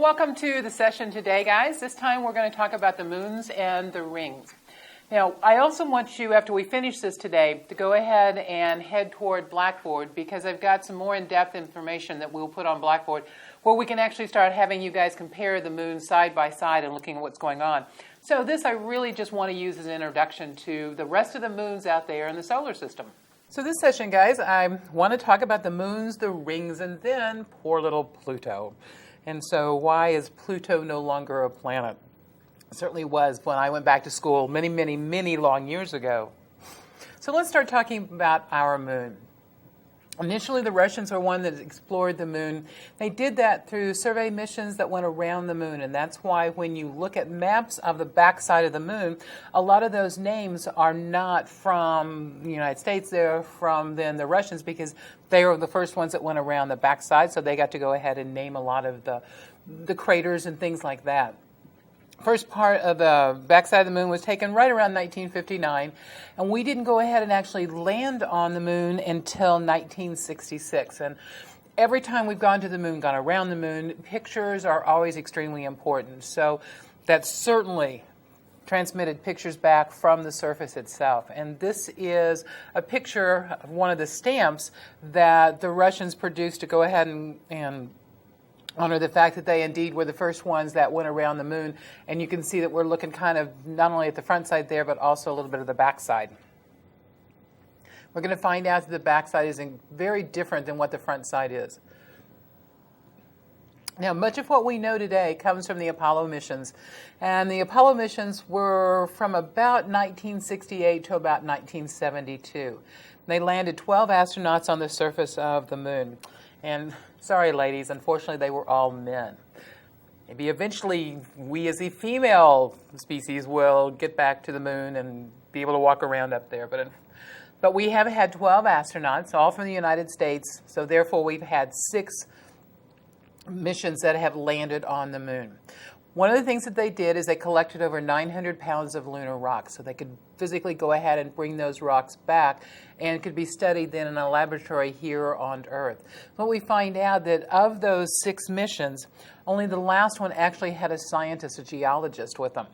welcome to the session today, guys. This time we're going to talk about the moons and the rings. Now, I also want you, after we finish this today, to go ahead and head toward Blackboard, because I've got some more in-depth information that we'll put on Blackboard where we can actually start having you guys compare the moons side by side and looking at what's going on. So this I really just want to use as an introduction to the rest of the moons out there in the solar system. So this session, guys, I want to talk about the moons, the rings, and then poor little Pluto. And so why is Pluto no longer a planet? It certainly was when I went back to school many long years ago. So let's start talking about our moon. Initially, the Russians were one that explored the moon. They did that through survey missions that went around the moon, and that's why when you look at maps of the backside of the moon, a lot of those names are not from the United States. They're from then the Russians, because they were the first ones that went around the backside, so they got to go ahead and name a lot of the craters and things like that. First part of the backside of the moon was taken right around 1959, and we didn't go ahead and actually land on the moon until 1966. And every time we've gone to the moon, gone around the moon, pictures are always extremely important. So that certainly transmitted pictures back from the surface itself. And this is a picture of one of the stamps that the Russians produced to go ahead and honor the fact that they indeed were the first ones that went around the moon. And you can see that we're looking kind of not only at the front side there, but also a little bit of the back side. We're going to find out that the back side is very different than what the front side is. Now, much of what we know today comes from the Apollo missions. And the Apollo missions were from about 1968 to about 1972. They landed 12 astronauts on the surface of the moon. And sorry, ladies, unfortunately, they were all men. Maybe eventually we as a female species will get back to the moon and be able to walk around up there. But we have had 12 astronauts, all from the United States, so therefore we've had 6 missions that have landed on the moon. One of the things that they did is they collected over 900 pounds of lunar rocks, so they could physically go ahead and bring those rocks back and could be studied then in a laboratory here on Earth. But we find out that of those 6 missions, only the last one actually had a scientist, a geologist with them.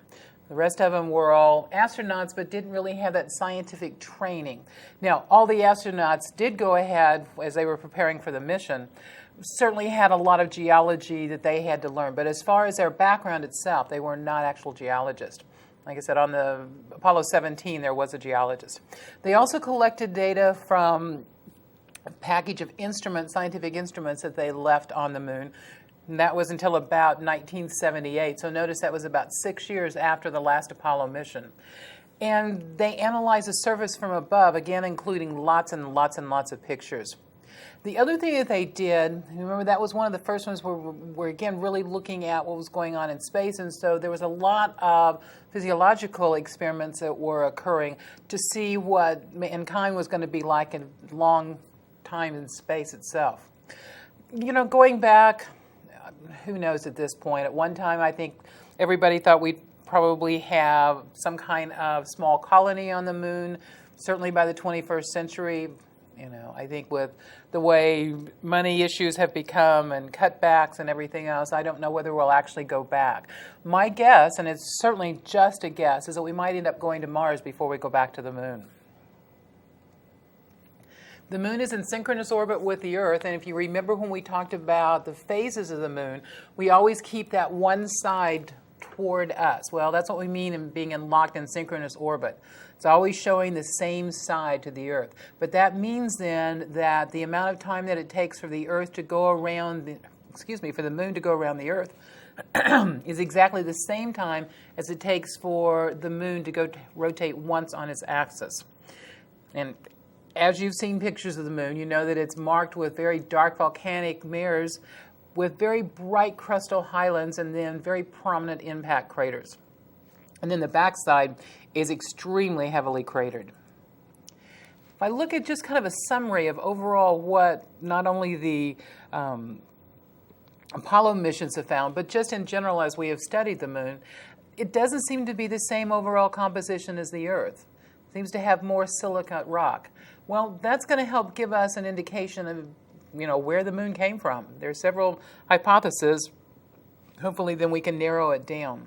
The rest of them were all astronauts, but didn't really have that scientific training. Now, all the astronauts did go ahead, as they were preparing for the mission, certainly had a lot of geology that they had to learn. But as far as their background itself, they were not actual geologists. Like I said, on the Apollo 17, there was a geologist. They also collected data from a package of instruments, scientific instruments that they left on the moon. And that was until about 1978. So notice that was about 6 years after the last Apollo mission. And they analyzed the surface from above, again, including lots and lots of pictures. The other thing that they did, remember that was one of the first ones where we're again really looking at what was going on in space, and so there was a lot of physiological experiments that were occurring to see what mankind was going to be like in a long time in space itself. You know, going back, who knows at this point, at one time I think everybody thought we'd probably have some kind of small colony on the moon, certainly by the 21st century. You know, I think with the way money issues have become and cutbacks and everything else, I don't know whether we'll actually go back. My guess, and it's certainly just a guess, is that we might end up going to Mars before we go back to the moon. The moon is in synchronous orbit with the Earth, and if you remember when we talked about the phases of the moon, we always keep that one side toward us. Well, that's what we mean in being locked in synchronous orbit. It's always showing the same side to the Earth. But that means then that the amount of time that it takes for the Earth to go around, for the moon to go around the Earth is exactly the same time as it takes for the moon to rotate once on its axis. And as you've seen pictures of the moon, you know that it's marked with very dark volcanic mares with very bright crustal highlands and then very prominent impact craters. And then the backside is extremely heavily cratered. If I look at just kind of a summary of overall what not only the Apollo missions have found, but just in general as we have studied the moon, it doesn't seem to be the same overall composition as the Earth. It seems to have more silicate rock. Well, that's going to help give us an indication of where the moon came from. There are several hypotheses Hopefully then we can narrow it down.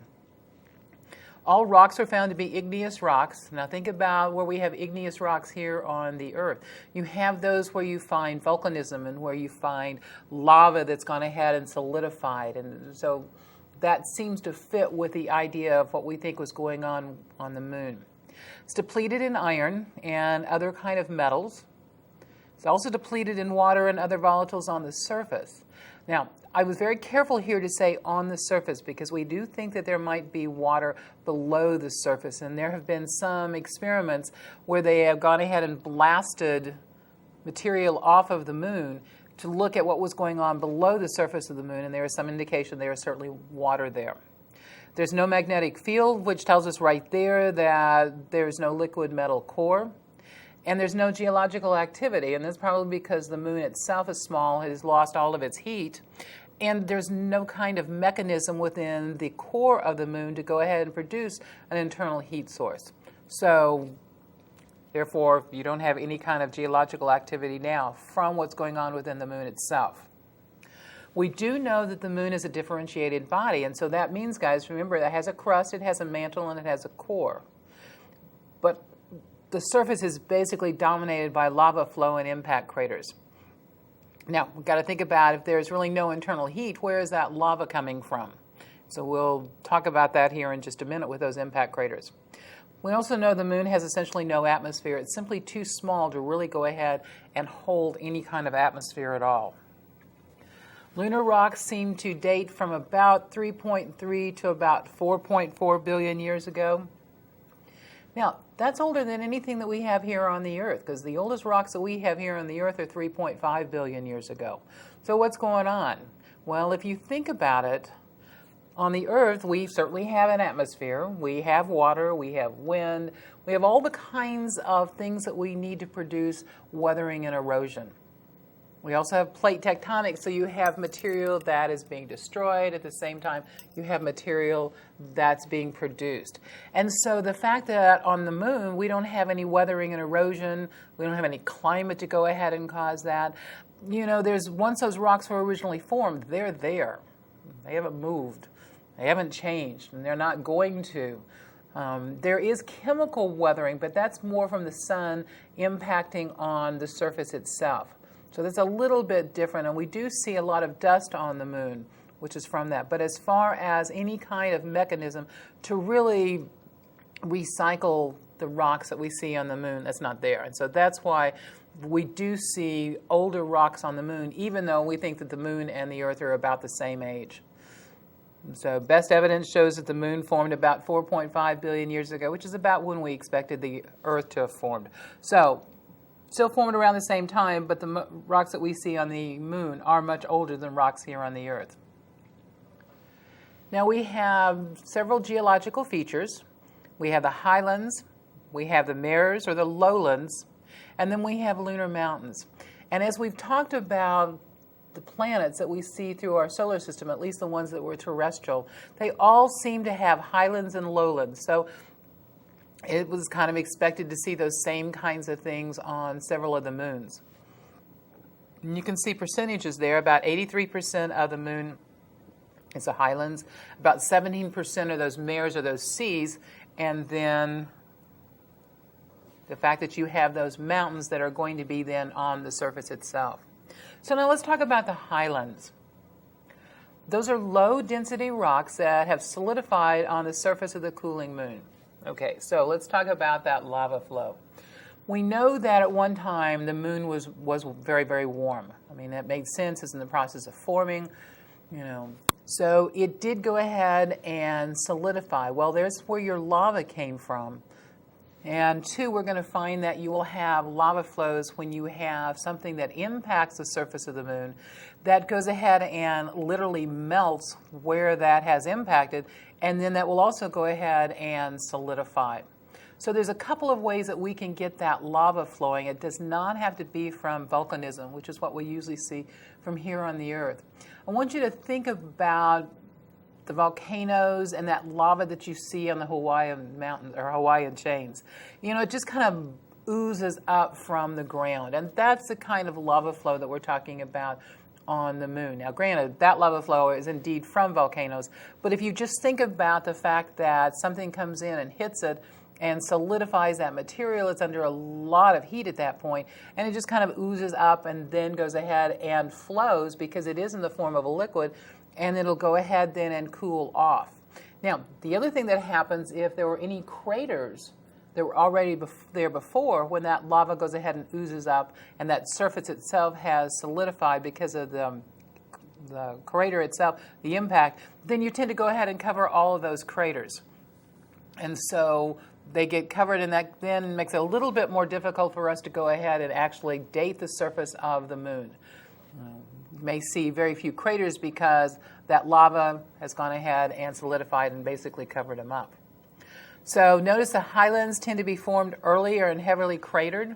All rocks are found to be igneous rocks. Now think about where we have igneous rocks here on the Earth. You have those where you find volcanism and where you find lava that's gone ahead and solidified. And so that seems to fit with the idea of what we think was going on the moon. It's depleted in iron and other kind of metals. It's also depleted in water and other volatiles on the surface. Now, I was very careful here to say on the surface because we do think that there might be water below the surface, and there have been some experiments where they have gone ahead and blasted material off of the moon to look at what was going on below the surface of the moon, and there is some indication there is certainly water there. There's no magnetic field, which tells us right there that there's no liquid metal core. And there's no geological activity, and that's probably because the moon itself is small, it has lost all of its heat, and there's no kind of mechanism within the core of the moon to go ahead and produce an internal heat source. So, therefore, you don't have any kind of geological activity now from what's going on within the moon itself. We do know that the moon is a differentiated body, and so that means, guys, remember, it has a crust, it has a mantle, and it has a core. But the surface is basically dominated by lava flow and impact craters. Now, we've got to think about if there's really no internal heat, where is that lava coming from? So we'll talk about that here in just a minute with those impact craters. We also know the moon has essentially no atmosphere. It's simply too small to really go ahead and hold any kind of atmosphere at all. Lunar rocks seem to date from about 3.3 to about 4.4 billion years ago. Now, that's older than anything that we have here on the Earth, because the oldest rocks that we have here on the Earth are 3.5 billion years ago. So what's going on? Well, if you think about it, on the Earth, we certainly have an atmosphere. We have water, we have wind, we have all the kinds of things that we need to produce weathering and erosion. We also have plate tectonics, so you have material that is being destroyed. At the same time, you have material that's being produced. And so the fact that on the moon, we don't have any weathering and erosion, we don't have any climate to go ahead and cause that. You know, once those rocks were originally formed, they're there. They haven't moved. They haven't changed, and they're not going to. There is chemical weathering, but that's more from the sun impacting on the surface itself. So that's a little bit different, and we do see a lot of dust on the moon, which is from that. But as far as any kind of mechanism to really recycle the rocks that we see on the moon, that's not there. And so that's why we do see older rocks on the moon, even though we think that the moon and the Earth are about the same age. So best evidence shows that the moon formed about 4.5 billion years ago, which is about when we expected the Earth to have formed. So still formed around the same time, but the rocks that we see on the moon are much older than rocks here on the Earth. Now we have several geological features. We have the highlands, we have the mares or the lowlands, and then we have lunar mountains. And as we've talked about the planets that we see through our solar system, at least the ones that were terrestrial, they all seem to have highlands and lowlands. So it was kind of expected to see those same kinds of things on several of the moons. And you can see percentages there. About 83% of the moon is the highlands. About 17% of those mares are those seas. And then the fact that you have those mountains that are going to be then on the surface itself. So now let's talk about the highlands. Those are low-density rocks that have solidified on the surface of the cooling moon. Okay, so let's talk about that lava flow. We know that at one time the moon was very, very warm. I mean, that made sense. It's in the process of forming, So it did go ahead and solidify. Well, there's where your lava came from. And two, we're going to find that you will have lava flows when you have something that impacts the surface of the moon that goes ahead and literally melts where that has impacted, and then that will also go ahead and solidify. So there's a couple of ways that we can get that lava flowing. It does not have to be from volcanism, which is what we usually see from here on the Earth. I want you to think about the volcanoes and that lava that you see on the Hawaiian mountains or Hawaiian chains. It just kind of oozes up from the ground. And that's the kind of lava flow that we're talking about on the moon. Now, granted, that lava flow is indeed from volcanoes, but if you just think about the fact that something comes in and hits it and solidifies that material, it's under a lot of heat at that point, and it just kind of oozes up and then goes ahead and flows because it is in the form of a liquid, and it'll go ahead then and cool off. Now, the other thing that happens if there were any craters that were already there before, when that lava goes ahead and oozes up and that surface itself has solidified because of the crater itself, the impact, then you tend to go ahead and cover all of those craters. And so they get covered, and that then makes it a little bit more difficult for us to go ahead and actually date the surface of the moon. You may see very few craters because that lava has gone ahead and solidified and basically covered them up. So notice the highlands tend to be formed earlier and heavily cratered.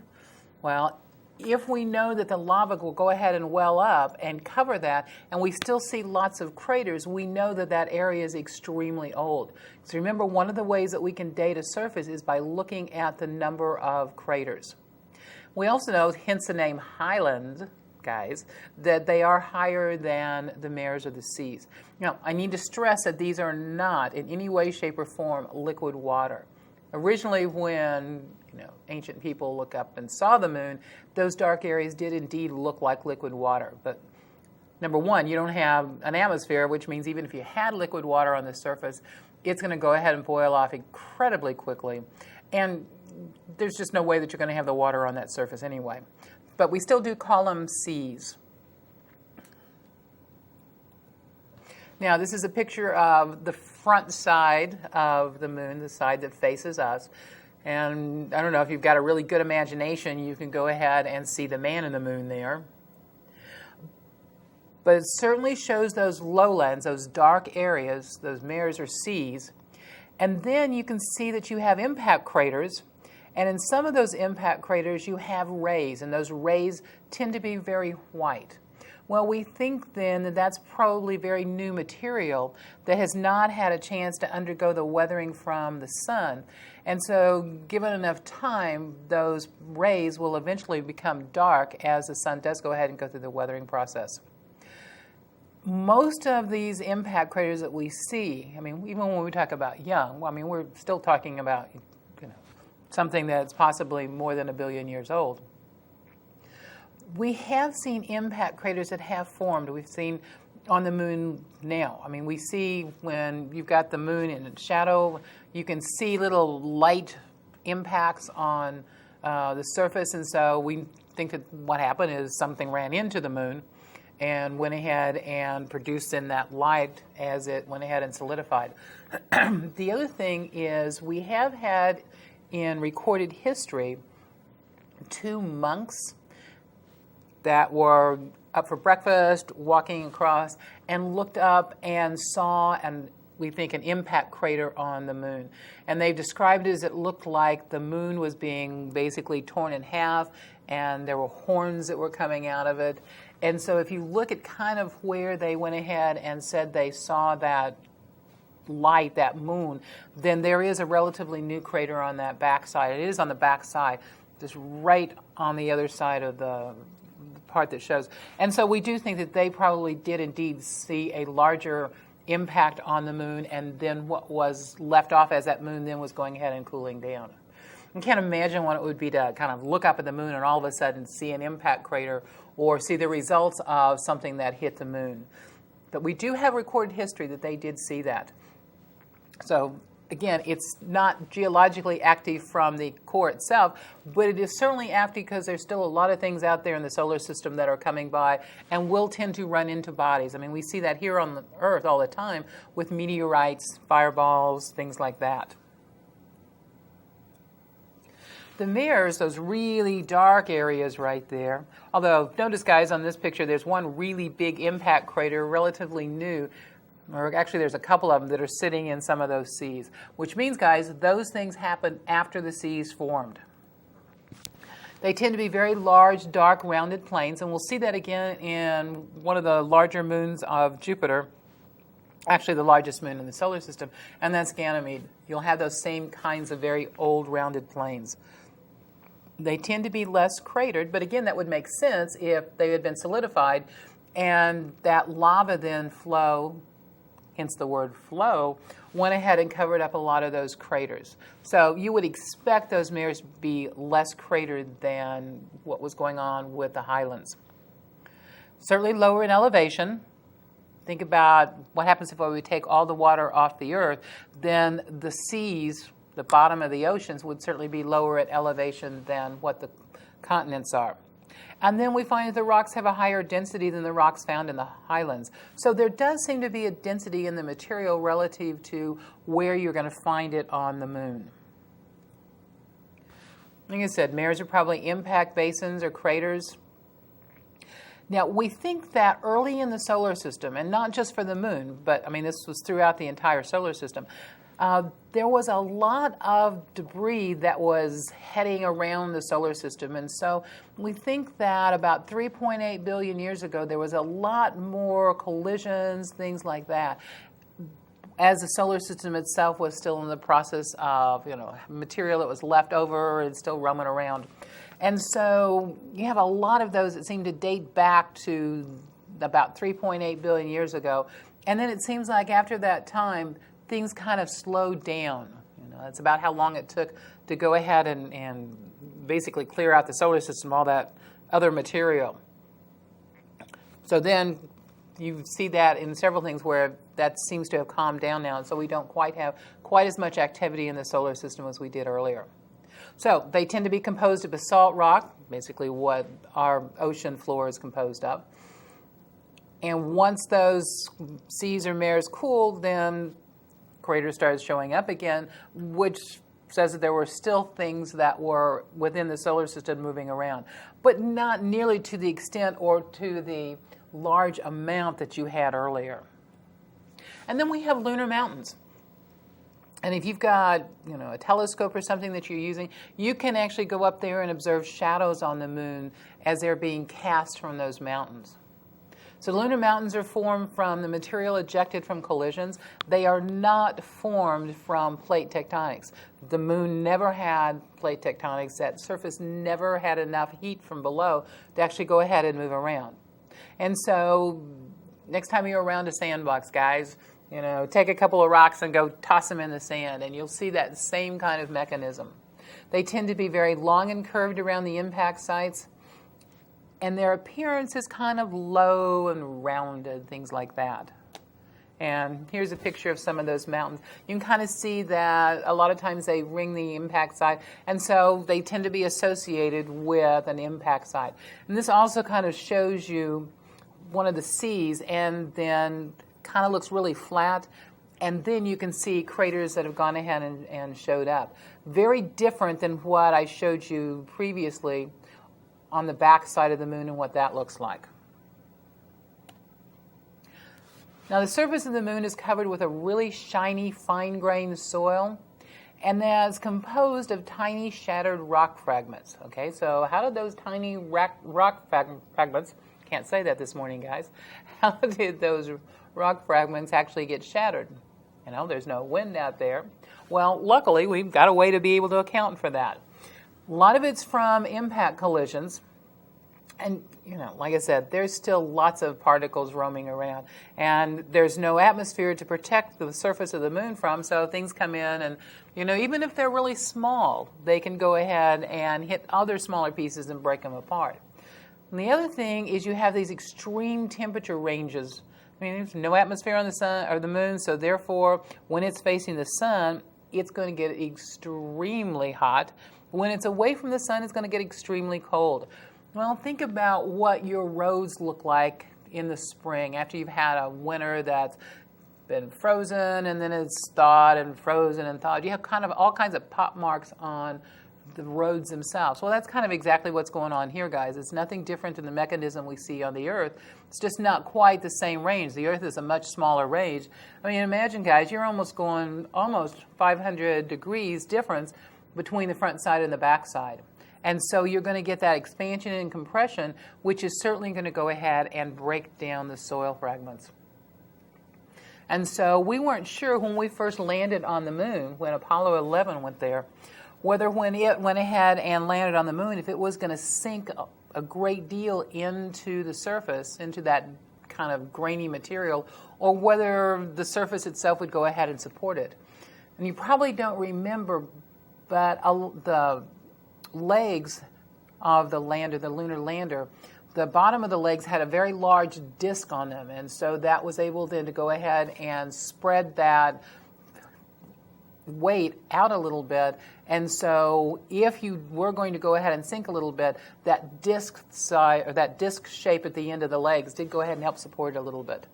Well, if we know that the lava will go ahead and well up and cover that, and we still see lots of craters, we know that that area is extremely old. So remember, one of the ways that we can date a surface is by looking at the number of craters. We also know, hence the name highlands, guys, that they are higher than the mares or the seas. Now, I need to stress that these are not in any way, shape, or form liquid water. Originally, when ancient people looked up and saw the moon, those dark areas did indeed look like liquid water. But number one, you don't have an atmosphere, which means even if you had liquid water on the surface, it's going to go ahead and boil off incredibly quickly. And there's just no way that you're going to have the water on that surface anyway. But we still do call them seas. Now, this is a picture of the front side of the moon, the side that faces us. And I don't know, if you've got a really good imagination, you can go ahead and see the man in the moon there. But it certainly shows those lowlands, those dark areas, those mares or seas. And then you can see that you have impact craters. And in some of those impact craters, you have rays, and those rays tend to be very white. Well, we think then that that's probably very new material that has not had a chance to undergo the weathering from the sun. And so, given enough time, those rays will eventually become dark as the sun does go ahead and go through the weathering process. Most of these impact craters that we see, I mean, even when we talk about young, I mean, we're still talking about something that's possibly more than 1 billion years old. We have seen impact craters that have formed. We've seen on the moon now. I mean, we see when you've got the moon in its shadow, you can see little light impacts on the surface, and so we think that what happened is something ran into the moon and went ahead and produced in that light as it went ahead and solidified. The other thing is we have had in recorded history 2 monks that were up for breakfast, walking across, and looked up and saw, and we think, an impact crater on the moon. And they've described it as it looked like the moon was being basically torn in half, and there were horns that were coming out of it. And so if you look at kind of where they went ahead and said they saw that light, that moon, then there is a relatively new crater on that backside. It is on the backside, just right on the other side of the part that shows. And so we do think that they probably did indeed see a larger impact on the moon, and then what was left off as that moon then was going ahead and cooling down. You can't imagine what it would be to kind of look up at the moon and all of a sudden see an impact crater or see the results of something that hit the moon. But we do have recorded history that they did see that. So again, it's not geologically active from the core itself, but it is certainly active because there's still a lot of things out there in the solar system that are coming by and will tend to run into bodies. I mean, we see that here on the Earth all the time with meteorites, fireballs, things like that. The mares, those really dark areas right there, although notice, guys, on this picture, there's one really big impact crater, relatively new. Or actually, there's a couple of them that are sitting in some of those seas, which means, guys, those things happen after the seas formed. They tend to be very large, dark, rounded plains, and we'll see that again in one of the larger moons of Jupiter, actually the largest moon in the solar system, and that's Ganymede. You'll have those same kinds of very old, rounded plains. They tend to be less cratered, but again, that would make sense if they had been solidified And that lava then hence the word flow, went ahead and covered up a lot of those craters. So you would expect those mares to be less cratered than what was going on with the highlands. Certainly lower in elevation. Think about what happens if we take all the water off the earth, then the seas, the bottom of the oceans, would certainly be lower at elevation than what the continents are. And then we find that the rocks have a higher density than the rocks found in the highlands. So there does seem to be a density in the material relative to where you're going to find it on the moon. Like I said, mares are probably impact basins or craters. Now, we think that early in the solar system, and not just for the moon, but I mean, this was throughout the entire solar system, there was a lot of debris that was heading around the solar system. And so we think that about 3.8 billion years ago, there was a lot more collisions, things like that, as the solar system itself was still in the process of, material that was left over and still roaming around. And so you have a lot of those that seem to date back to about 3.8 billion years ago. And then it seems like after that time, things kind of slowed down. That's about how long it took to go ahead and basically clear out the solar system, all that other material. So then you see that in several things where that seems to have calmed down now, and so we don't quite have quite as much activity in the solar system as we did earlier. So they tend to be composed of basalt rock, basically what our ocean floor is composed of. And once those seas or mares cooled, then craters started showing up again, which says that there were still things that were within the solar system moving around, but not nearly to the extent or to the large amount that you had earlier. And then we have lunar mountains. And if you've got, a telescope or something that you're using, you can actually go up there and observe shadows on the moon as they're being cast from those mountains. So lunar mountains are formed from the material ejected from collisions. They are not formed from plate tectonics. The moon never had plate tectonics. That surface never had enough heat from below to actually go ahead and move around. And so next time you're around a sandbox, guys, take a couple of rocks and go toss them in the sand, and you'll see that same kind of mechanism. They tend to be very long and curved around the impact sites, and their appearance is kind of low and rounded, things like that. And here's a picture of some of those mountains. You can kind of see that a lot of times they ring the impact site, and so they tend to be associated with an impact site. And this also kind of shows you one of the seas, and then kind of looks really flat, and then you can see craters that have gone ahead and showed up. Very different than what I showed you previously on the back side of the moon and what that looks like. Now, the surface of the moon is covered with a really shiny, fine-grained soil, and that's composed of tiny shattered rock fragments. Okay, so how did those tiny rock fragments, can't say that this morning, guys, how did those rock fragments actually get shattered? There's no wind out there. Well, luckily, we've got a way to be able to account for that. A lot of it's from impact collisions. And, like I said, there's still lots of particles roaming around. And there's no atmosphere to protect the surface of the moon from, so things come in and, even if they're really small, they can go ahead and hit other smaller pieces and break them apart. And the other thing is you have these extreme temperature ranges. There's no atmosphere on the sun or the moon, so therefore, when it's facing the sun, it's going to get extremely hot. When it's away from the sun, it's going to get extremely cold. Well, think about what your roads look like in the spring after you've had a winter that's been frozen and then it's thawed and frozen and thawed. You have kind of all kinds of pop marks on the roads themselves. Well, that's kind of exactly what's going on here, guys. It's nothing different than the mechanism we see on the Earth. It's just not quite the same range. The Earth is a much smaller range. Imagine, guys, you're almost 500 degrees difference between the front side and the back side. And so you're going to get that expansion and compression, which is certainly going to go ahead and break down the soil fragments. And so we weren't sure when we first landed on the moon, when Apollo 11 went there, whether when it went ahead and landed on the moon, if it was going to sink a great deal into the surface, into that kind of grainy material, or whether the surface itself would go ahead and support it. And you probably don't remember, but the legs of the lander, the lunar lander, the bottom of the legs had a very large disc on them, and so that was able then to go ahead and spread that weight out a little bit. And so if you were going to go ahead and sink a little bit, that disc size, or that disc shape at the end of the legs did go ahead and help support it a little bit.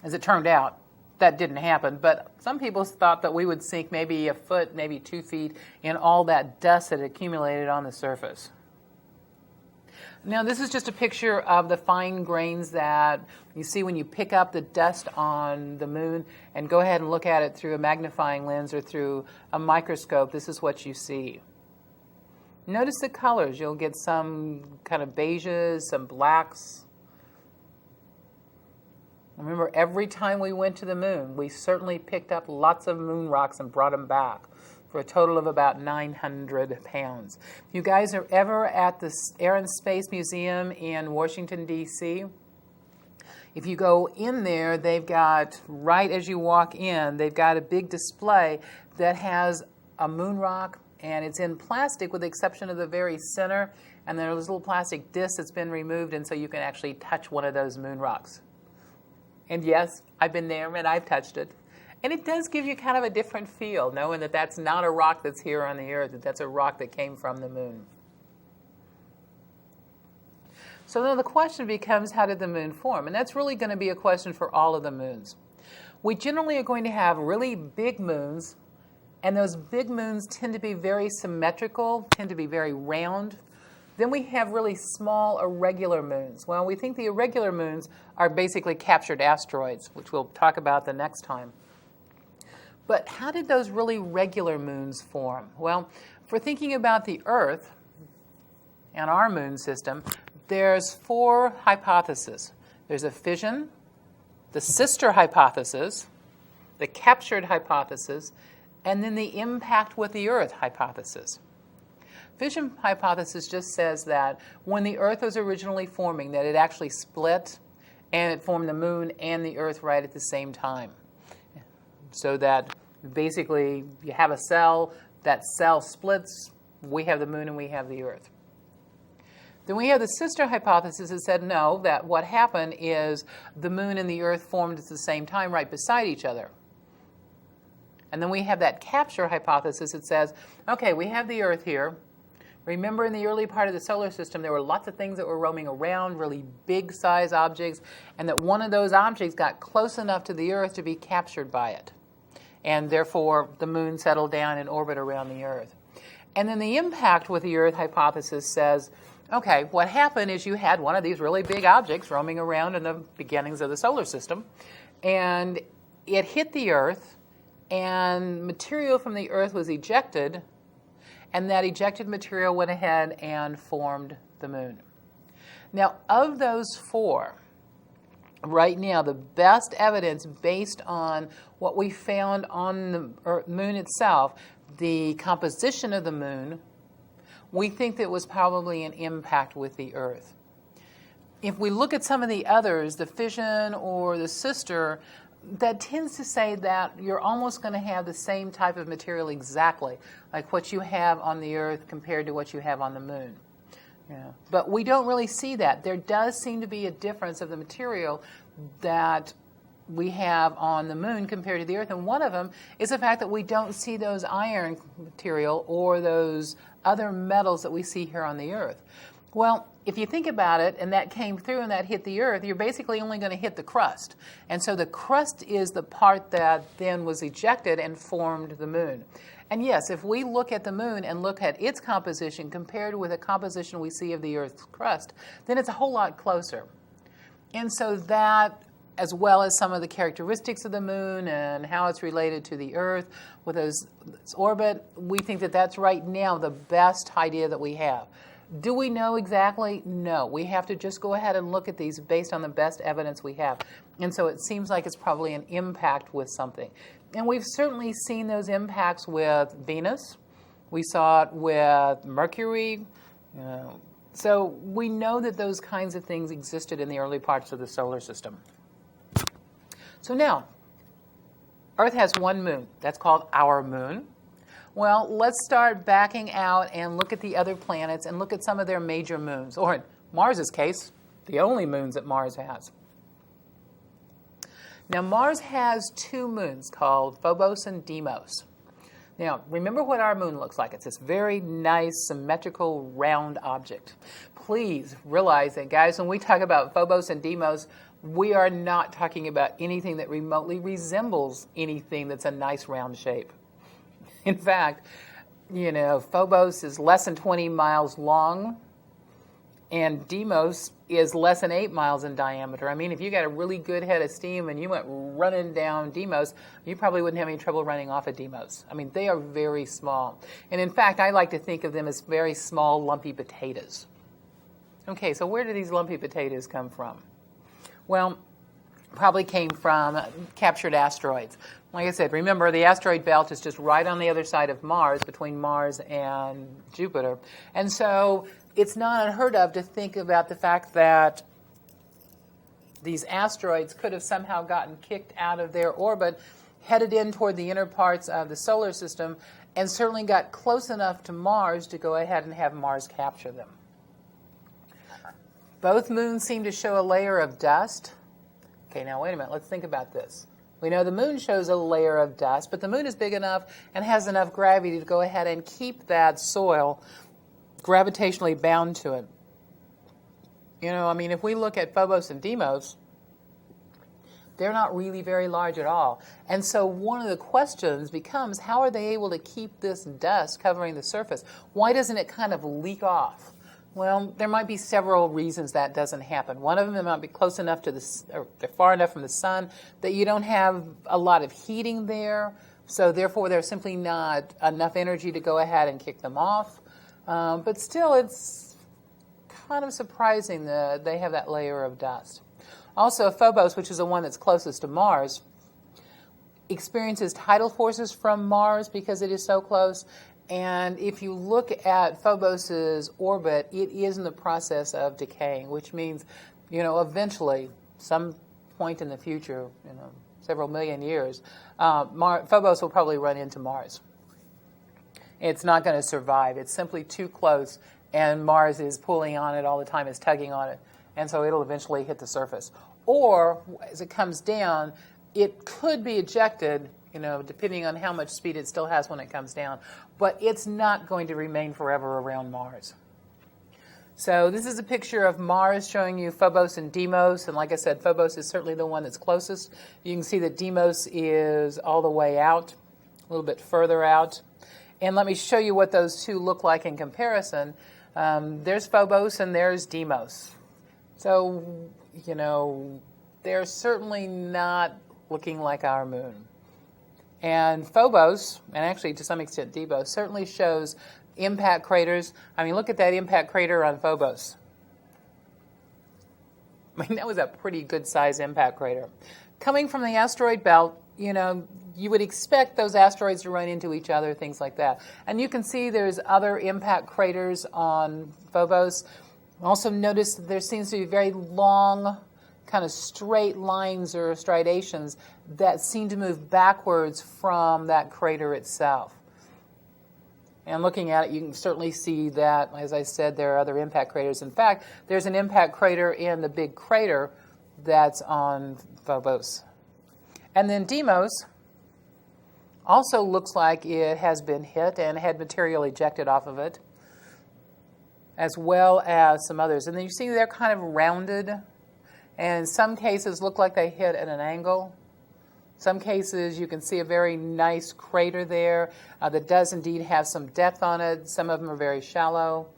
As it turned out, that didn't happen, but some people thought that we would sink maybe a foot, maybe 2 feet in all that dust that accumulated on the surface. Now, this is just a picture of the fine grains that you see when you pick up the dust on the moon and go ahead and look at it through a magnifying lens or through a microscope. This is what you see. Notice the colors. You'll get some kind of beiges, some blacks. Remember, every time we went to the moon, we certainly picked up lots of moon rocks and brought them back, for a total of about 900 pounds. If you guys are ever at the Air and Space Museum in Washington, D.C., if you go in there, they've got, right as you walk in, they've got a big display that has a moon rock, and it's in plastic with the exception of the very center, and there's a little plastic disc that's been removed, and so you can actually touch one of those moon rocks. And yes, I've been there and I've touched it. And it does give you kind of a different feel, knowing that that's not a rock that's here on the Earth, that that's a rock that came from the moon. So then the question becomes, how did the moon form? And that's really going to be a question for all of the moons. We generally are going to have really big moons, and those big moons tend to be very symmetrical, tend to be very round. Then we have really small, irregular moons. Well, we think the irregular moons are basically captured asteroids, which we'll talk about the next time. But how did those really regular moons form? Well, for thinking about the Earth and our moon system, there's 4 hypotheses. There's a fission, the sister hypothesis, the captured hypothesis, and then the impact with the Earth hypothesis. Fission hypothesis just says that when the Earth was originally forming, that it actually split and it formed the moon and the Earth right at the same time. So that basically you have a cell, that cell splits, we have the moon and we have the Earth. Then we have the sister hypothesis that said no, that what happened is the moon and the Earth formed at the same time right beside each other. And then we have that capture hypothesis that says, okay, we have the Earth here. Remember, in the early part of the solar system, there were lots of things that were roaming around, really big size objects, and that one of those objects got close enough to the Earth to be captured by it. And therefore, the moon settled down in orbit around the Earth. And then the impact with the Earth hypothesis says, okay, what happened is you had one of these really big objects roaming around in the beginnings of the solar system, and it hit the Earth, and material from the Earth was ejected, and that ejected material went ahead and formed the moon. Now, of those 4, right now, the best evidence based on what we found on the moon itself, the composition of the moon, we think that it was probably an impact with the Earth. If we look at some of the others, the fission or the sister, that tends to say that you're almost going to have the same type of material exactly, like what you have on the Earth compared to what you have on the moon. Yeah. But we don't really see that. There does seem to be a difference of the material that we have on the moon compared to the Earth, and one of them is the fact that we don't see those iron material or those other metals that we see here on the Earth. Well, if you think about it, and that came through and that hit the Earth, you're basically only going to hit the crust. And so the crust is the part that then was ejected and formed the moon. And yes, if we look at the moon and look at its composition compared with the composition we see of the Earth's crust, then it's a whole lot closer. And so that, as well as some of the characteristics of the moon and how it's related to the Earth with its orbit, we think that that's right now the best idea that we have. Do we know exactly? No. We have to just go ahead and look at these based on the best evidence we have. And so it seems like it's probably an impact with something. And we've certainly seen those impacts with Venus. We saw it with Mercury. So we know that those kinds of things existed in the early parts of the solar system. So now, Earth has one moon. That's called our moon. Well, let's start backing out and look at the other planets and look at some of their major moons, or in Mars's case, the only moons that Mars has. Now, Mars has two moons called Phobos and Deimos. Now, remember what our moon looks like. It's this very nice, symmetrical, round object. Please realize that, guys, when we talk about Phobos and Deimos, we are not talking about anything that remotely resembles anything that's a nice round shape. In fact, Phobos is less than 20 miles long, and Deimos is less than 8 miles in diameter. I mean, if you got a really good head of steam and you went running down Deimos, you probably wouldn't have any trouble running off of Deimos. I mean, they are very small. And in fact, I like to think of them as very small, lumpy potatoes. Okay, so where do these lumpy potatoes come from? Well, probably came from captured asteroids. Like I said, remember, the asteroid belt is just right on the other side of Mars, between Mars and Jupiter. And so it's not unheard of to think about the fact that these asteroids could have somehow gotten kicked out of their orbit, headed in toward the inner parts of the solar system, and certainly got close enough to Mars to go ahead and have Mars capture them. Both moons seem to show a layer of dust. Okay, now wait a minute. Let's think about this. We know the moon shows a layer of dust, but the moon is big enough and has enough gravity to go ahead and keep that soil gravitationally bound to it. If we look at Phobos and Deimos, they're not really very large at all. And so one of the questions becomes, how are they able to keep this dust covering the surface? Why doesn't it kind of leak off? Well, there might be several reasons that doesn't happen. One of them, it might be close enough to or they're far enough from the sun that you don't have a lot of heating there, so therefore there's simply not enough energy to go ahead and kick them off. But still, it's kind of surprising that they have that layer of dust. Also, Phobos, which is the one that's closest to Mars, experiences tidal forces from Mars because it is so close. And if you look at Phobos' orbit, it is in the process of decaying, which means, eventually, some point in the future, several million years, Phobos will probably run into Mars. It's not going to survive. It's simply too close, and Mars is pulling on it all the time, is tugging on it, and so it'll eventually hit the surface. Or, as it comes down, it could be ejected, depending on how much speed it still has when it comes down. But it's not going to remain forever around Mars. So this is a picture of Mars showing you Phobos and Deimos. And like I said, Phobos is certainly the one that's closest. You can see that Deimos is all the way out, a little bit further out. And let me show you what those two look like in comparison. There's Phobos and there's Deimos. So, they're certainly not looking like our moon. And Phobos, and actually to some extent Deimos, certainly shows impact craters. I mean, look at that impact crater on Phobos. I mean, that was a pretty good-sized impact crater. Coming from the asteroid belt, you would expect those asteroids to run into each other, things like that. And you can see there's other impact craters on Phobos. Also notice that there seems to be very long, kind of straight lines or striations that seem to move backwards from that crater itself. And looking at it, you can certainly see that, as I said, there are other impact craters. In fact, there's an impact crater in the big crater that's on Phobos. And then Deimos also looks like it has been hit and had material ejected off of it, as well as some others. And then you see they're kind of rounded, and in some cases look like they hit at an angle. Some cases you can see a very nice crater there that does indeed have some depth on it. Some of them are very shallow.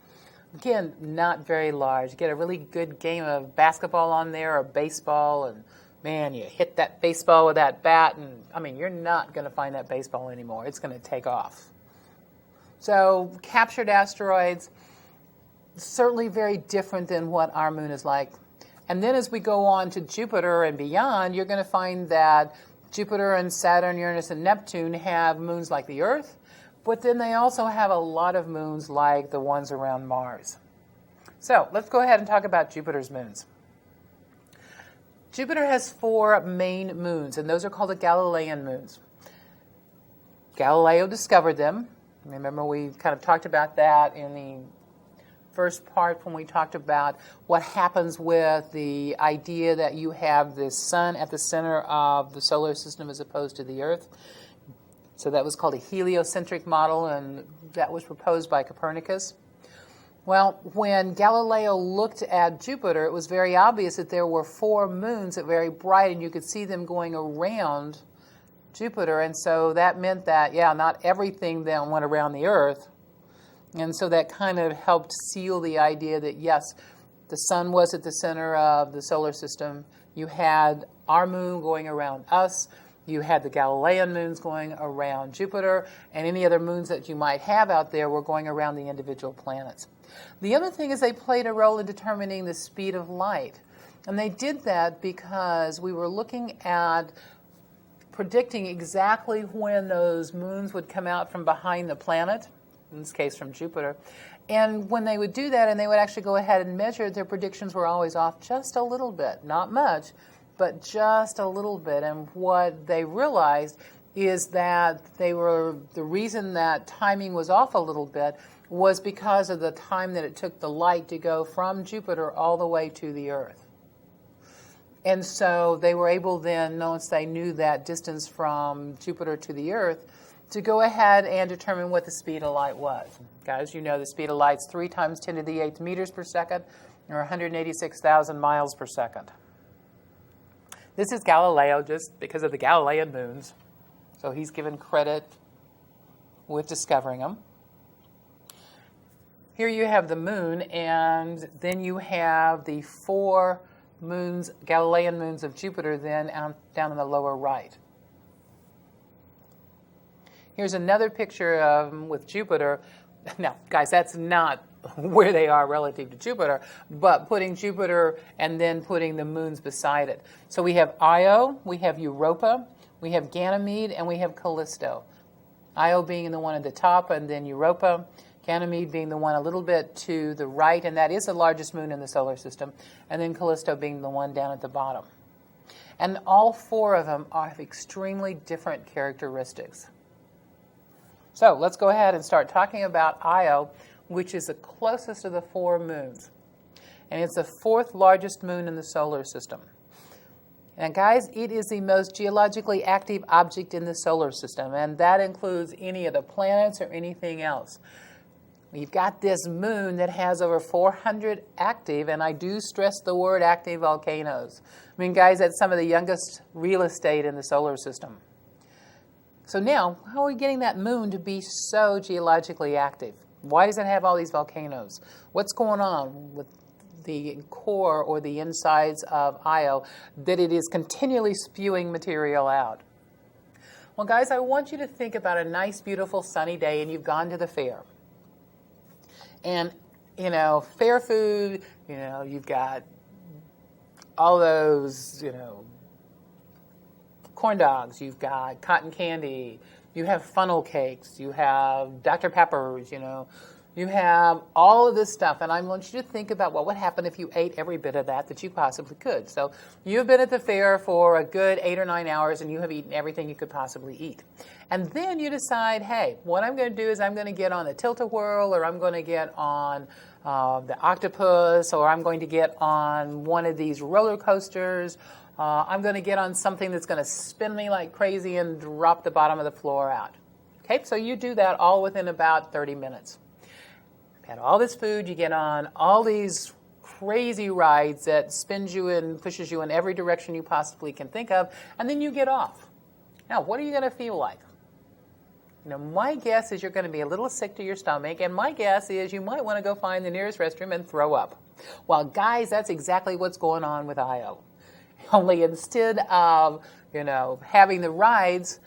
Again, not very large. You get a really good game of basketball on there or baseball, and man, you hit that baseball with that bat, and I mean, you're not going to find that baseball anymore. It's going to take off. So captured asteroids, certainly very different than what our moon is like. And then as we go on to Jupiter and beyond, you're going to find that Jupiter and Saturn, Uranus, and Neptune have moons like the Earth, but then they also have a lot of moons like the ones around Mars. So let's go ahead and talk about Jupiter's moons. Jupiter has 4 main moons, and those are called the Galilean moons. Galileo discovered them. Remember, we kind of talked about that in the first part when we talked about what happens with the idea that you have the sun at the center of the solar system as opposed to the Earth. So that was called a heliocentric model, and that was proposed by Copernicus. Well, when Galileo looked at Jupiter, it was very obvious that there were 4 moons that were very bright, and you could see them going around Jupiter. And so that meant that, not everything then went around the Earth. And so that kind of helped seal the idea that, yes, the sun was at the center of the solar system. You had our moon going around us. You had the Galilean moons going around Jupiter, and any other moons that you might have out there were going around the individual planets. The other thing is they played a role in determining the speed of light. And they did that because we were looking at predicting exactly when those moons would come out from behind the planet, in this case from Jupiter. And when they would do that and they would actually go ahead and measure, their predictions were always off just a little bit, not much, but just a little bit. And what they realized is that the reason that timing was off a little bit was because of the time that it took the light to go from Jupiter all the way to the Earth. And so they were able then, once they knew that distance from Jupiter to the Earth, to go ahead and determine what the speed of light was. Guys, you know the speed of light is 3 times 10 to the 8th meters per second, or 186,000 miles per second. This is Galileo just because of the Galilean moons. So he's given credit with discovering them. Here you have the moon, and then you have the 4 moons, Galilean moons of Jupiter, then down in the lower right. Here's another picture with Jupiter. Now, guys, that's not where they are relative to Jupiter, but putting Jupiter and then putting the moons beside it. So we have Io, we have Europa, we have Ganymede, and we have Callisto. Io being the one at the top, and then Europa. Ganymede being the one a little bit to the right, and that is the largest moon in the solar system, and then Callisto being the one down at the bottom. And all 4 of them have extremely different characteristics. So let's go ahead and start talking about Io, which is the closest of the 4 moons. And it's the 4th largest moon in the solar system. And guys, it is the most geologically active object in the solar system, and that includes any of the planets or anything else. You've got this moon that has over 400 active, and I do stress the word active, volcanoes. I mean, guys, that's some of the youngest real estate in the solar system. So now, how are we getting that moon to be so geologically active? Why does it have all these volcanoes? What's going on with the core or the insides of Io that it is continually spewing material out? Well, guys, I want you to think about a nice, beautiful, sunny day, and you've gone to the fair. And, fair food, you've got all those, corn dogs, you've got cotton candy, you have funnel cakes, you have Dr. Peppers, you have all of this stuff. And I want you to think about what would happen if you ate every bit of that you possibly could. So you've been at the fair for a good 8 or 9 hours, and you have eaten everything you could possibly eat. And then you decide, hey, what I'm going to do is I'm going to get on the tilt-a-whirl, or I'm going to get on the octopus, or I'm going to get on one of these roller coasters. I'm going to get on something that's going to spin me like crazy and drop the bottom of the floor out. Okay, so you do that all within about 30 minutes. You've had all this food, you get on all these crazy rides that spins you and pushes you in every direction you possibly can think of, and then you get off. Now, what are you going to feel like? My guess is you're going to be a little sick to your stomach, and my guess is you might want to go find the nearest restroom and throw up. Well, guys, that's exactly what's going on with Io. Only instead of, having the rides,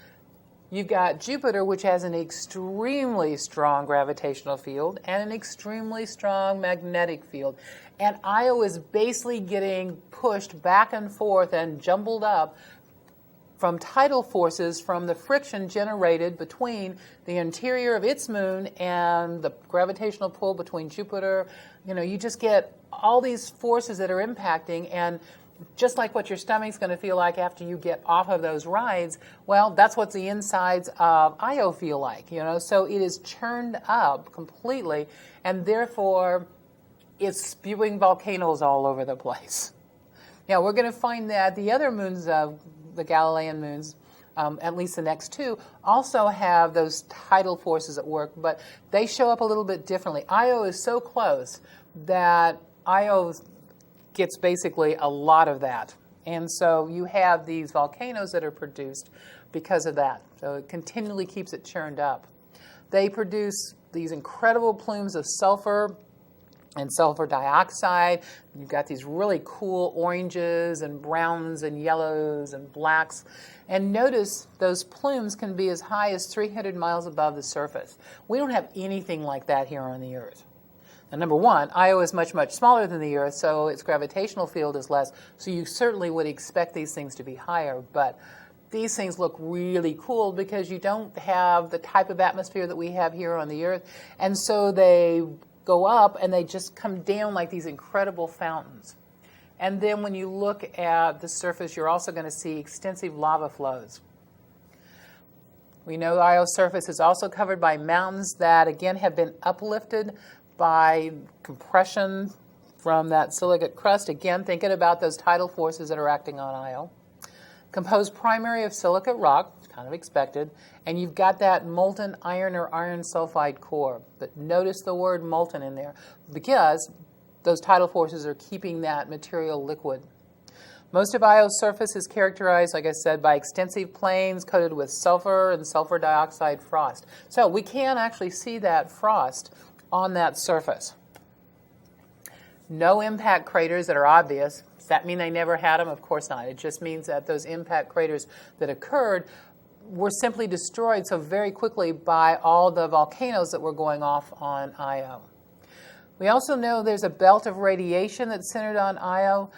you've got Jupiter, which has an extremely strong gravitational field and an extremely strong magnetic field. And Io is basically getting pushed back and forth and jumbled up from tidal forces from the friction generated between the interior of its moon and the gravitational pull between Jupiter. You just get all these forces that are impacting, and just like what your stomach's going to feel like after you get off of those rides, well, that's what the insides of Io feel like, So it is churned up completely, and therefore it's spewing volcanoes all over the place. Now, we're going to find that the other moons of the Galilean moons, at least the next two, also have those tidal forces at work, but they show up a little bit differently. Io is so close that Io gets basically a lot of that. And so you have these volcanoes that are produced because of that. So it continually keeps it churned up. They produce these incredible plumes of sulfur and sulfur dioxide. You've got these really cool oranges and browns and yellows and blacks. And notice those plumes can be as high as 300 miles above the surface. We don't have anything like that here on the Earth. Now, number one, Io is much, much smaller than the Earth, so its gravitational field is less. So you certainly would expect these things to be higher. But these things look really cool because you don't have the type of atmosphere that we have here on the Earth. And so they go up and they just come down like these incredible fountains. And then when you look at the surface, you're also going to see extensive lava flows. We know Io's surface is also covered by mountains that, again, have been uplifted by compression from that silicate crust. Again, thinking about those tidal forces that are acting on Io. Composed primarily of silicate rock, kind of expected, and you've got that molten iron or iron sulfide core. But notice the word molten in there because those tidal forces are keeping that material liquid. Most of Io's surface is characterized, like I said, by extensive plains coated with sulfur and sulfur dioxide frost. So we can actually see that frost on that surface. No impact craters that are obvious. Does that mean they never had them? Of course not. It just means that those impact craters that occurred were simply destroyed so very quickly by all the volcanoes that were going off on Io. We also know there's a belt of radiation that's centered on Io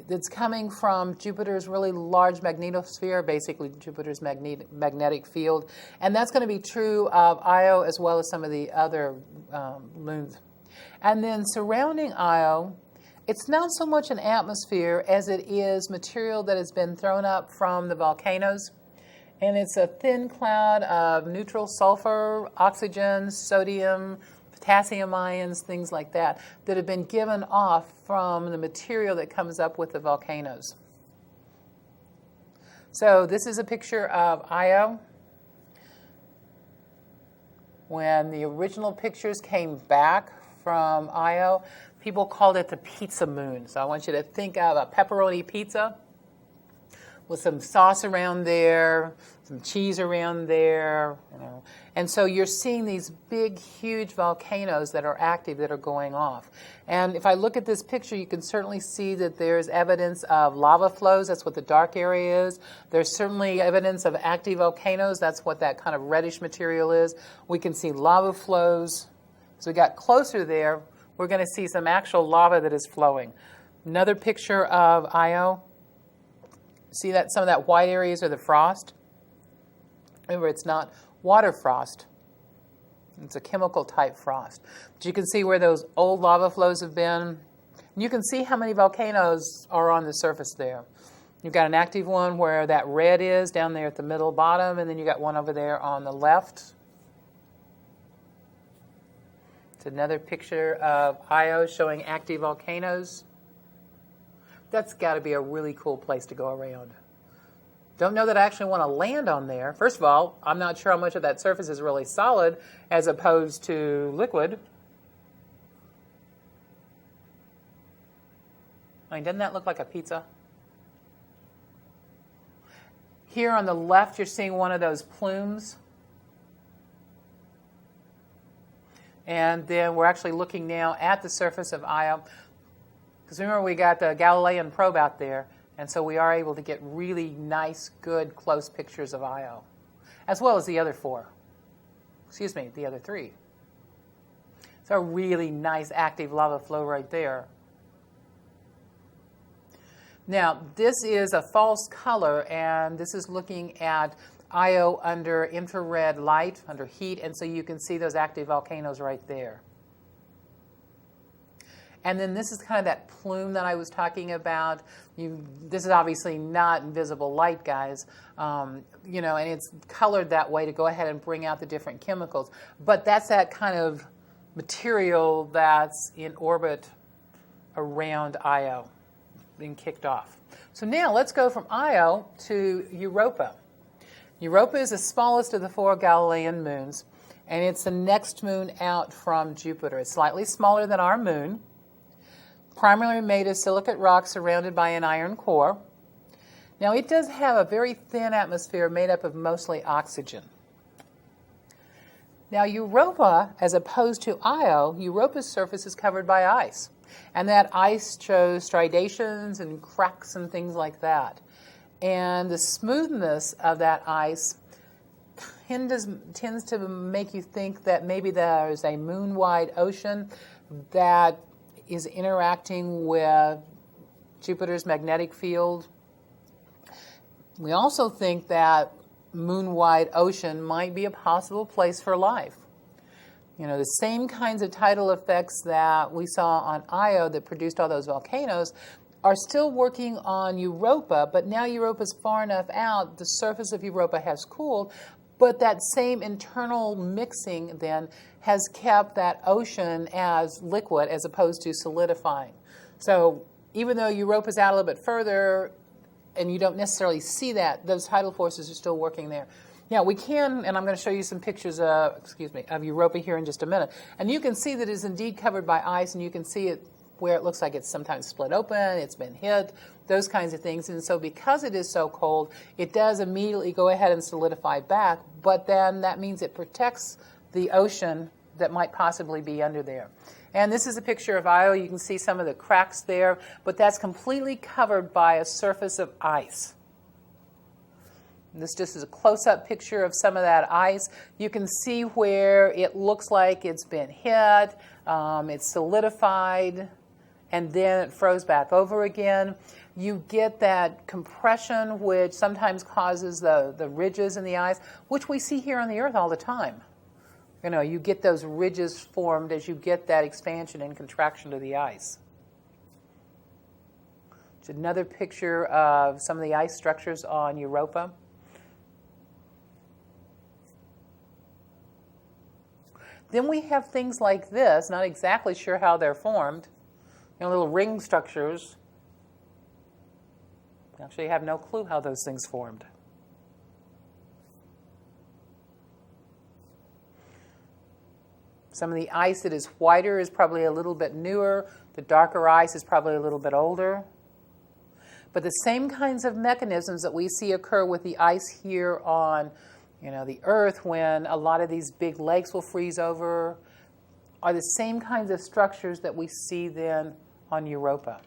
that's coming from Jupiter's really large magnetosphere, basically Jupiter's magnetic field. And that's going to be true of Io as well as some of the other moons. And then surrounding Io, it's not so much an atmosphere as it is material that has been thrown up from the volcanoes. And it's a thin cloud of neutral sulfur, oxygen, sodium, potassium ions, things like that, that have been given off from the material that comes up with the volcanoes. So this is a picture of Io. When the original pictures came back from Io, people called it the pizza moon. So I want you to think of a pepperoni pizza with some sauce around there, some cheese around there, And so you're seeing these big, huge volcanoes that are active, that are going off. And if I look at this picture, you can certainly see that there's evidence of lava flows. That's what the dark area is. There's certainly evidence of active volcanoes. That's what that kind of reddish material is. We can see lava flows. As we got closer there, we're going to see some actual lava that is flowing. Another picture of Io. See that some of that white areas are the frost? Remember, it's not water frost. It's a chemical type frost. But you can see where those old lava flows have been. And you can see how many volcanoes are on the surface there. You've got an active one where that red is down there at the middle bottom, and then you got one over there on the left. It's another picture of Io showing active volcanoes. That's got to be a really cool place to go around. Don't know that I actually want to land on there. First of all, I'm not sure how much of that surface is really solid as opposed to liquid. I mean, doesn't that look like a pizza? Here on the left, you're seeing one of those plumes. And then we're actually looking now at the surface of Io. Because remember, we got the Galilean probe out there, and so we are able to get really nice, good, close pictures of Io, as well as the other the other three. It's a really nice active lava flow right there. Now, this is a false color, and this is looking at Io under infrared light, under heat, and so you can see those active volcanoes right there. And then this is kind of that plume that I was talking about. This is obviously not invisible light, guys, and it's colored that way to go ahead and bring out the different chemicals. But that's that kind of material that's in orbit around Io, being kicked off. So now let's go from Io to Europa. Europa is the smallest of the 4 Galilean moons, and it's the next moon out from Jupiter. It's slightly smaller than our moon, primarily made of silicate rock surrounded by an iron core. Now, it does have a very thin atmosphere made up of mostly oxygen. Now, Europa, as opposed to Io, Europa's surface is covered by ice. And that ice shows striations and cracks and things like that. And the smoothness of that ice tends to make you think that maybe there's a moon-wide ocean that is interacting with Jupiter's magnetic field. We also think that moon-wide ocean might be a possible place for life. The same kinds of tidal effects that we saw on Io that produced all those volcanoes are still working on Europa, but now Europa's far enough out, the surface of Europa has cooled, but that same internal mixing then has kept that ocean as liquid as opposed to solidifying. So even though Europa's out a little bit further and you don't necessarily see that, those tidal forces are still working there. Now, we can, and I'm going to show you some pictures of Europa here in just a minute. And you can see that it is indeed covered by ice, and you can see it where it looks like it's sometimes split open, it's been hit, those kinds of things. And so because it is so cold, it does immediately go ahead and solidify back, but then that means it protects the ocean that might possibly be under there. And this is a picture of Io. You can see some of the cracks there, but that's completely covered by a surface of ice. This just is a close-up picture of some of that ice. You can see where it looks like it's been hit, it's solidified, and then it froze back over again. You get that compression, which sometimes causes the ridges in the ice, which we see here on the Earth all the time. You get those ridges formed as you get that expansion and contraction of the ice. It's another picture of some of the ice structures on Europa. Then we have things like this, not exactly sure how they're formed, little ring structures. Actually, have no clue how those things formed. Some of the ice that is whiter is probably a little bit newer. The darker ice is probably a little bit older. But the same kinds of mechanisms that we see occur with the ice here on the Earth, when a lot of these big lakes will freeze over, are the same kinds of structures that we see then on Europa.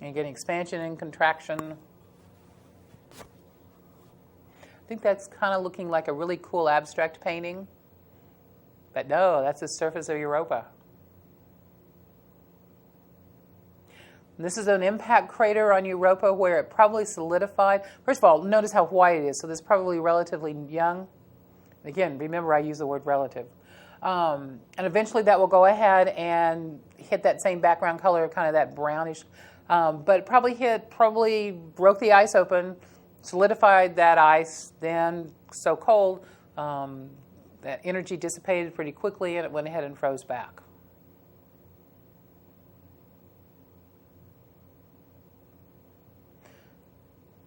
And you get expansion and contraction. I think that's kind of looking like a really cool abstract painting. But no, that's the surface of Europa. This is an impact crater on Europa where it probably solidified. First of all, notice how white it is, so this is probably relatively young. Again, remember I use the word relative. And eventually that will go ahead and hit that same background color, kind of that brownish. But it probably broke the ice open, solidified that ice, then so cold that energy dissipated pretty quickly and it went ahead and froze back.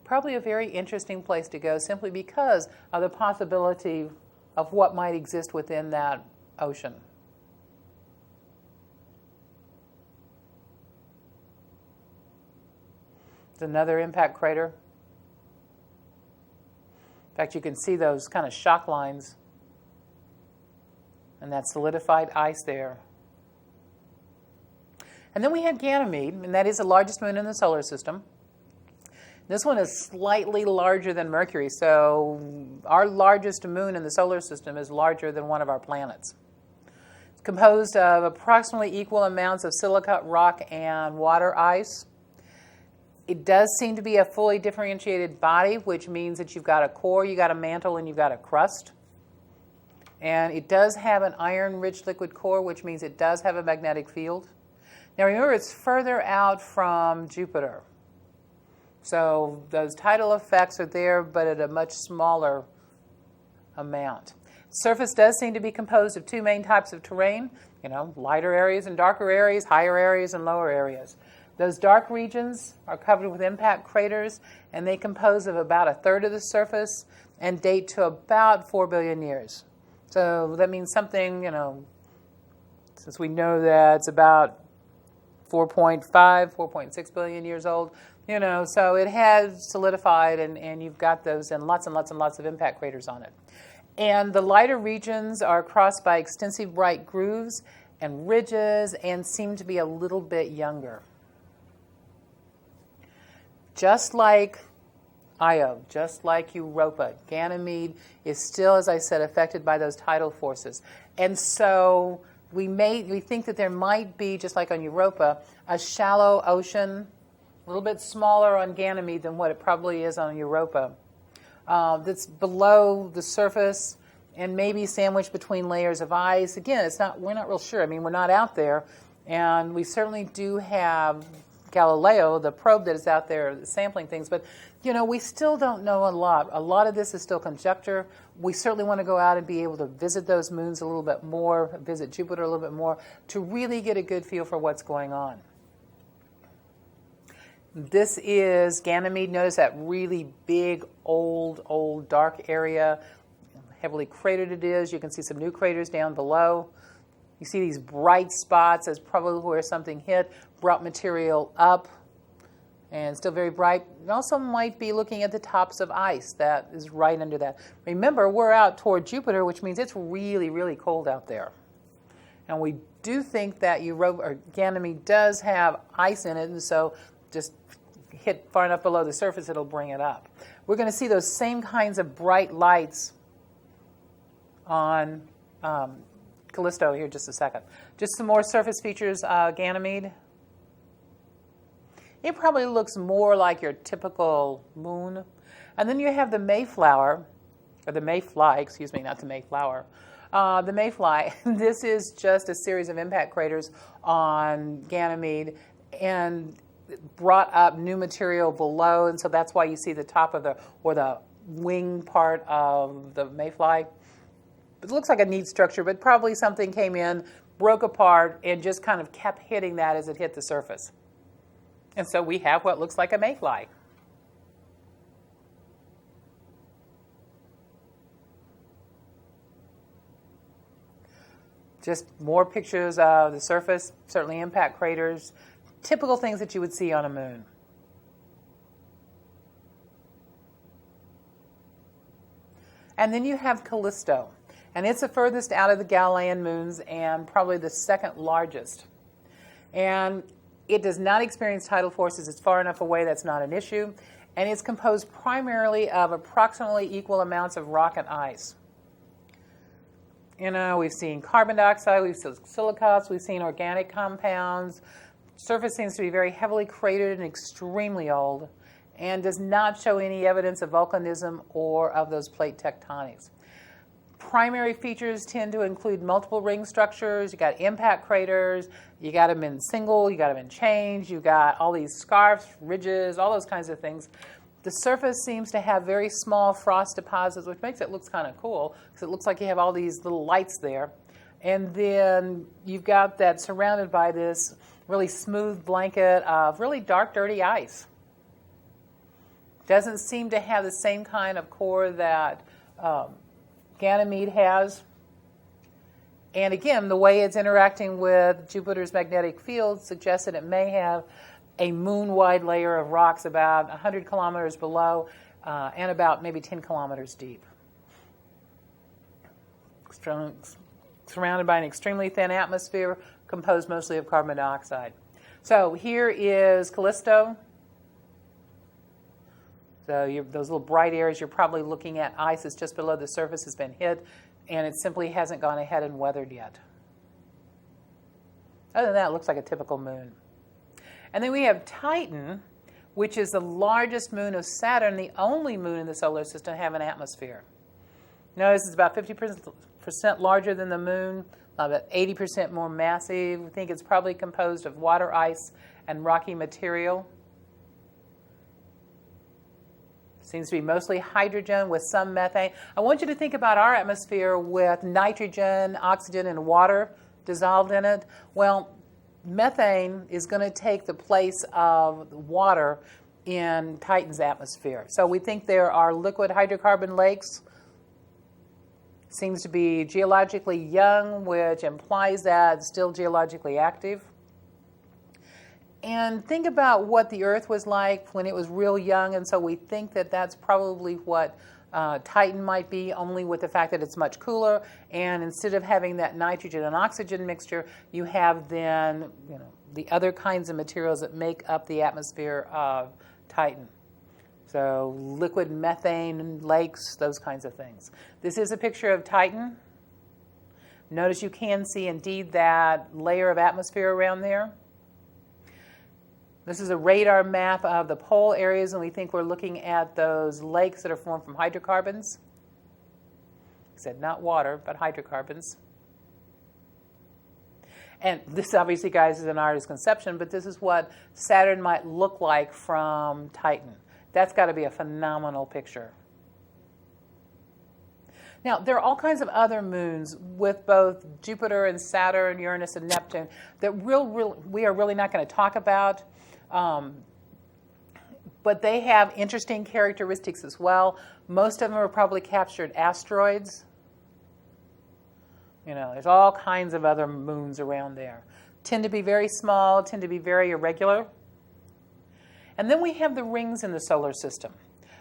Probably a very interesting place to go simply because of the possibility of what might exist within that ocean. It's another impact crater. In fact, you can see those kind of shock lines and that solidified ice there. And then we had Ganymede, and that is the largest moon in the solar system. This one is slightly larger than Mercury, so our largest moon in the solar system is larger than one of our planets. It's composed of approximately equal amounts of silicate rock and water ice. It does seem to be a fully differentiated body, which means that you've got a core, you've got a mantle, and you've got a crust. And it does have an iron-rich liquid core, which means it does have a magnetic field. Now remember, it's further out from Jupiter. So those tidal effects are there, but at a much smaller amount. Surface does seem to be composed of two main types of terrain, lighter areas and darker areas, higher areas and lower areas. Those dark regions are covered with impact craters, and they compose of about a third of the surface and date to about 4 billion years. So that means something, since we know that it's about 4.5, 4.6 billion years old, so it has solidified, and you've got those and lots of impact craters on it. And the lighter regions are crossed by extensive bright grooves and ridges and seem to be a little bit younger. Just like Io, just like Europa, Ganymede is still, as I said, affected by those tidal forces. And so we think that there might be, just like on Europa, a shallow ocean, a little bit smaller on Ganymede than what it probably is on Europa, that's below the surface and maybe sandwiched between layers of ice. Again, we're not real sure. I mean, we're not out there, and we certainly do have Galileo, the probe that is out there sampling things, but we still don't know a lot. A lot of this is still conjecture. We certainly want to go out and be able to visit those moons a little bit more, visit Jupiter a little bit more, to really get a good feel for what's going on. This is Ganymede. Notice that really big, old, dark area. Heavily cratered it is. You can see some new craters down below. You see these bright spots. That's probably where something hit, brought material up, and still very bright. You also might be looking at the tops of ice that is right under that. Remember, we're out toward Jupiter, which means it's really, really cold out there. And we do think that Ganymede does have ice in it, and so just hit far enough below the surface, it'll bring it up. We're going to see those same kinds of bright lights on Callisto here in just a second. Just some more surface features, Ganymede. It probably looks more like your typical moon. And then you have the Mayflower, or the Mayfly, excuse me, not the Mayflower. The Mayfly. This is just a series of impact craters on Ganymede and brought up new material below, and so that's why you see the top of the wing part of the Mayfly. It looks like a neat structure, but probably something came in, broke apart, and just kind of kept hitting that as it hit the surface. And so we have what looks like a Mayfly. Just more pictures of the surface, certainly impact craters, typical things that you would see on a moon. And then you have Callisto. And it's the furthest out of the Galilean moons and probably the second largest. And it does not experience tidal forces. It's far enough away that's not an issue. And it's composed primarily of approximately equal amounts of rock and ice. We've seen carbon dioxide, we've seen silicates, we've seen organic compounds. Surface seems to be very heavily cratered and extremely old, and does not show any evidence of volcanism or of those plate tectonics. Primary features tend to include multiple ring structures. You got impact craters. You got them in single. You got them in chains. You got all these scarps, ridges, all those kinds of things. The surface seems to have very small frost deposits, which makes it look kind of cool because it looks like you have all these little lights there. And then you've got that surrounded by this really smooth blanket of really dark, dirty ice. Doesn't seem to have the same kind of core that Ganymede has. And again, the way it's interacting with Jupiter's magnetic field suggests that it may have a moon-wide layer of rocks about 100 kilometers below and about maybe 10 kilometers deep. Surrounded by an extremely thin atmosphere composed mostly of carbon dioxide. So here is Callisto. So those little bright areas, you're probably looking at ice that's just below the surface has been hit, and it simply hasn't gone ahead and weathered yet. Other than that, it looks like a typical moon. And then we have Titan, which is the largest moon of Saturn, the only moon in the solar system to have an atmosphere. Notice it's about 50% larger than the moon, about 80% more massive. We think it's probably composed of water, ice, and rocky material. Seems to be mostly hydrogen with some methane. I want you to think about our atmosphere with nitrogen, oxygen, and water dissolved in it. Well, methane is going to take the place of water in Titan's atmosphere. So we think there are liquid hydrocarbon lakes. Seems to be geologically young, which implies that it's still geologically active. And think about what the Earth was like when it was real young, and so we think that that's probably what Titan might be, only with the fact that it's much cooler, and instead of having that nitrogen and oxygen mixture, you have then the other kinds of materials that make up the atmosphere of Titan. So liquid methane, lakes, those kinds of things. This is a picture of Titan. Notice you can see indeed that layer of atmosphere around there. This is a radar map of the pole areas, and we think we're looking at those lakes that are formed from hydrocarbons. I said not water, but hydrocarbons. And this obviously, guys, is an artist's conception, but this is what Saturn might look like from Titan. That's got to be a phenomenal picture. Now, there are all kinds of other moons with both Jupiter and Saturn, Uranus and Neptune that we are really not going to talk about. But they have interesting characteristics as well. Most of them are probably captured asteroids. There's all kinds of other moons around there. Tend to be very small, tend to be very irregular. And then we have the rings in the solar system.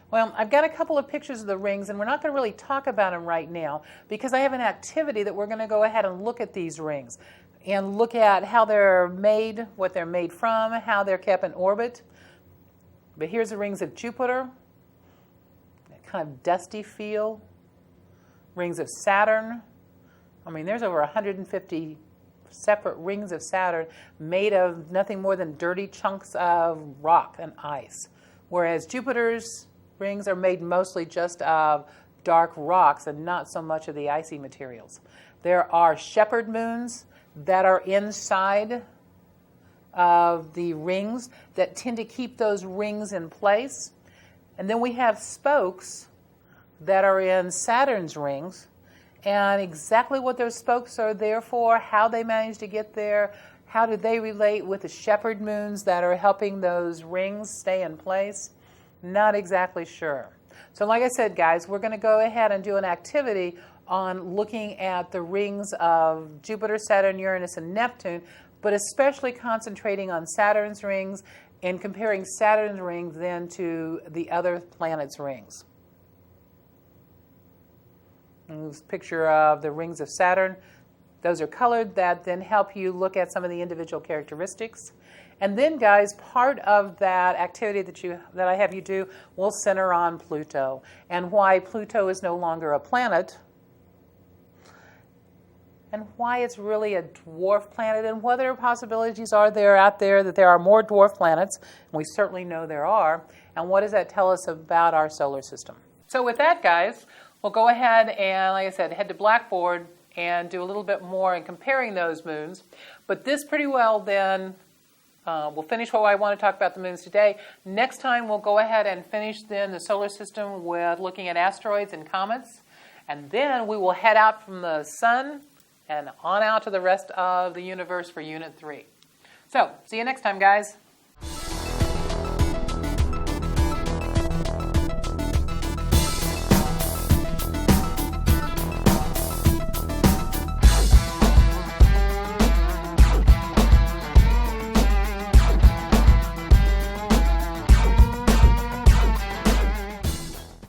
Well, I've got a couple of pictures of the rings, and we're not going to really talk about them right now because I have an activity that we're going to go ahead and look at these rings and look at how they're made, what they're made from, how they're kept in orbit. But here's the rings of Jupiter, that kind of dusty feel. Rings of Saturn. There's over 150 separate rings of Saturn made of nothing more than dirty chunks of rock and ice, whereas Jupiter's rings are made mostly just of dark rocks and not so much of the icy materials. There are shepherd moons that are inside of the rings that tend to keep those rings in place. And then we have spokes that are in Saturn's rings. And exactly what those spokes are there for, how they manage to get there, how do they relate with the shepherd moons that are helping those rings stay in place, not exactly sure. So like I said, guys, we're going to go ahead and do an activity on looking at the rings of Jupiter, Saturn, Uranus, and Neptune, but especially concentrating on Saturn's rings and comparing Saturn's rings then to the other planets' rings. And this picture of the rings of Saturn. Those are colored that then help you look at some of the individual characteristics. And then, guys, part of that activity that I have you do will center on Pluto and why Pluto is no longer a planet, and why it's really a dwarf planet, and what other possibilities are there out there that there are more dwarf planets, and we certainly know there are, and what does that tell us about our solar system. So with that, guys, we'll go ahead and, like I said, head to Blackboard and do a little bit more in comparing those moons. But this pretty well then, we'll finish what I want to talk about the moons today. Next time we'll go ahead and finish then the solar system with looking at asteroids and comets, and then we will head out from the sun and on out to the rest of the universe for Unit 3. So, see you next time, guys.